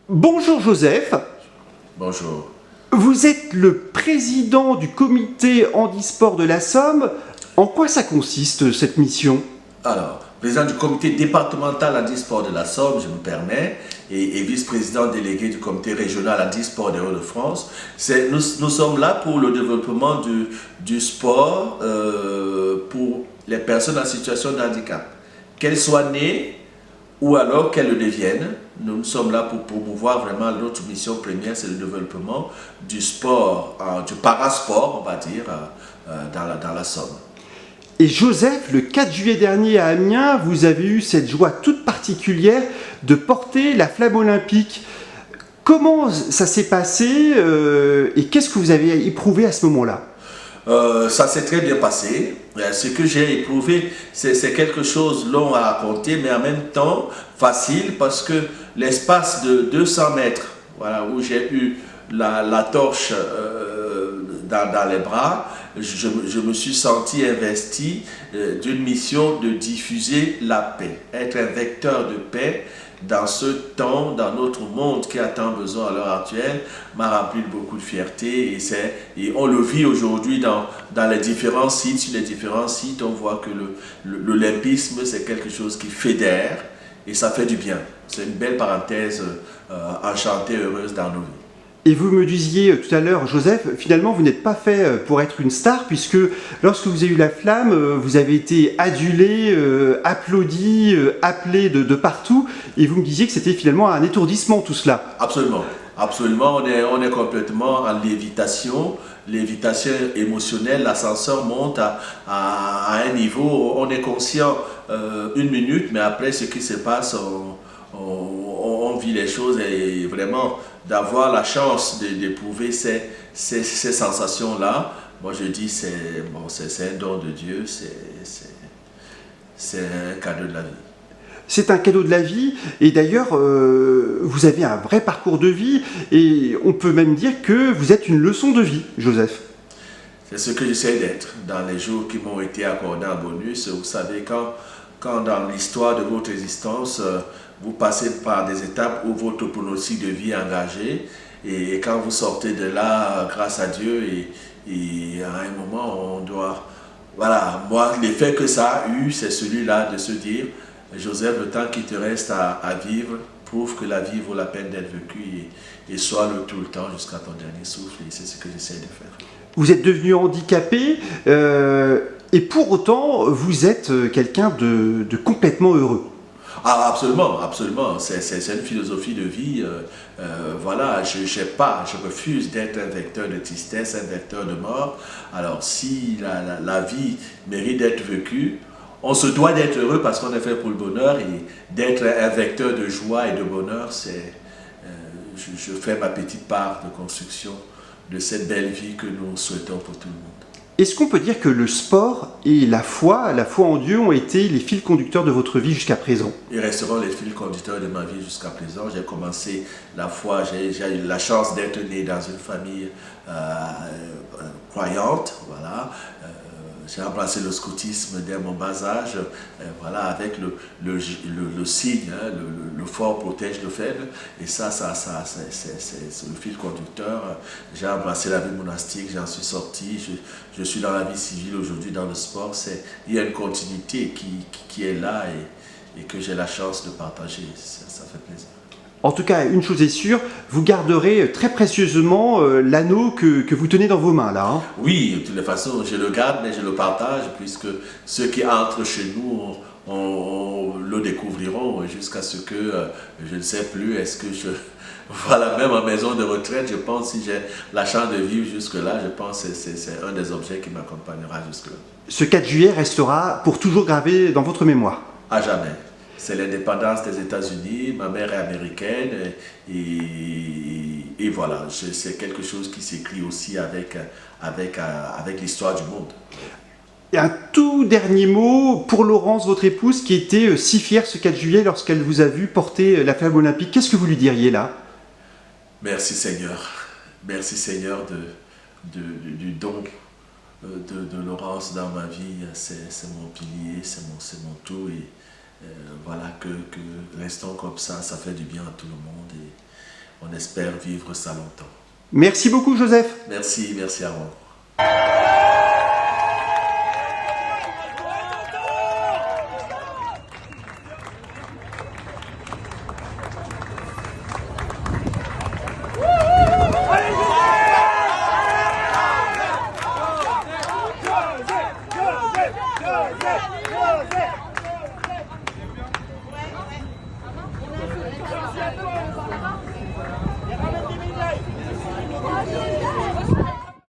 Bonjour Joseph, Bonjour. vous êtes le président du comité handisport de la Somme. En quoi ça consiste cette mission? Alors, président du comité départemental handisport de la Somme, je me permets, et vice-président délégué du comité régional handisport des Hauts-de-France. Nous sommes là pour le développement du sport pour les personnes en situation de handicap. Qu'elles soient nées ou alors qu'elles le deviennent, nous sommes là pour promouvoir vraiment notre mission première, c'est le développement du sport, du parasport, on va dire, dans la Somme. Et Joseph, le 4 juillet dernier à Amiens, vous avez eu cette joie toute particulière de porter la flamme olympique. Comment ça s'est passé et qu'est-ce que vous avez éprouvé à ce moment-là? Ça s'est très bien passé. Ce que j'ai éprouvé, c'est quelque chose long à raconter, mais en même temps facile parce que l'espace de 200 mètres, voilà, où j'ai eu la torche dans les bras, je me suis senti investi d'une mission de diffuser la paix, être un vecteur de paix dans ce temps, dans notre monde qui a tant besoin à l'heure actuelle, m'a rempli de beaucoup de fierté et on le vit aujourd'hui dans les différents sites. Sur les différents sites, on voit que l'olympisme, c'est quelque chose qui fédère et ça fait du bien. C'est une belle parenthèse enchantée, heureuse dans nos vies. Et vous me disiez tout à l'heure, Joseph, finalement, vous n'êtes pas fait pour être une star, puisque lorsque vous avez eu la flamme, vous avez été adulé, applaudi, appelé de partout, et vous me disiez que c'était finalement un étourdissement tout cela. Absolument. Absolument, on est complètement en lévitation émotionnelle, l'ascenseur monte à un niveau, on est conscient une minute, mais après ce qui se passe, on vit les choses et vraiment d'avoir la chance d'éprouver ces sensations-là, moi je dis c'est bon, c'est un don de Dieu, c'est un cadeau de la vie. C'est un cadeau de la vie, et d'ailleurs, vous avez un vrai parcours de vie, et on peut même dire que vous êtes une leçon de vie, Joseph. C'est ce que j'essaie d'être dans les jours qui m'ont été accordés en bonus. Vous savez, quand dans l'histoire de votre existence, vous passez par des étapes où votre pronostic de vie est engagé, et quand vous sortez de là, grâce à Dieu, et à un moment, on doit... Voilà, moi, l'effet que ça a eu, c'est celui-là de se dire, Joseph, le temps qui te reste à vivre, prouve que la vie vaut la peine d'être vécue et sois-le tout le temps jusqu'à ton dernier souffle. Et c'est ce que j'essaie de faire. Vous êtes devenu handicapé, et pour autant, vous êtes quelqu'un de complètement heureux. Ah, absolument, absolument. C'est une philosophie de vie. Voilà, je refuse d'être un vecteur de tristesse, un vecteur de mort. Alors, si la vie mérite d'être vécue, on se doit d'être heureux parce qu'on est fait pour le bonheur et d'être un vecteur de joie et de bonheur, je fais ma petite part de construction de cette belle vie que nous souhaitons pour tout le monde. Est-ce qu'on peut dire que le sport et la foi en Dieu ont été les fils conducteurs de votre vie jusqu'à présent? Ils resteront les fils conducteurs de ma vie jusqu'à présent. J'ai commencé la foi, j'ai eu la chance d'être né dans une famille croyante, voilà. J'ai embrassé le scoutisme dès mon bas âge, voilà, avec le signe, hein, le fort protège le faible, et ça c'est le fil conducteur. J'ai embrassé la vie monastique, j'en suis sorti, je suis dans la vie civile aujourd'hui, dans le sport. Il y a une continuité qui est là et que j'ai la chance de partager, ça fait plaisir. En tout cas, une chose est sûre, vous garderez très précieusement l'anneau que vous tenez dans vos mains là. Hein. Oui, de toutes les façons, je le garde, mais je le partage, puisque ceux qui entrent chez nous on le découvriront jusqu'à ce que, je ne sais plus, est-ce que je... Voilà, même en maison de retraite, je pense, si j'ai la chance de vivre jusque-là, je pense que c'est un des objets qui m'accompagnera jusque-là. Ce 4 juillet restera pour toujours gravé dans votre mémoire. À jamais. C'est l'indépendance des États-Unis, ma mère est américaine et voilà, c'est quelque chose qui s'écrit aussi avec l'histoire du monde. Et un tout dernier mot pour Laurence, votre épouse, qui était si fière ce 4 juillet lorsqu'elle vous a vu porter la flamme olympique. Qu'est-ce que vous lui diriez là? Merci Seigneur. Merci Seigneur du don de Laurence dans ma vie. C'est mon pilier, c'est mon tout. Et voilà, que restons comme ça fait du bien à tout le monde. on espère vivre ça longtemps. Merci beaucoup Joseph. Merci à vous.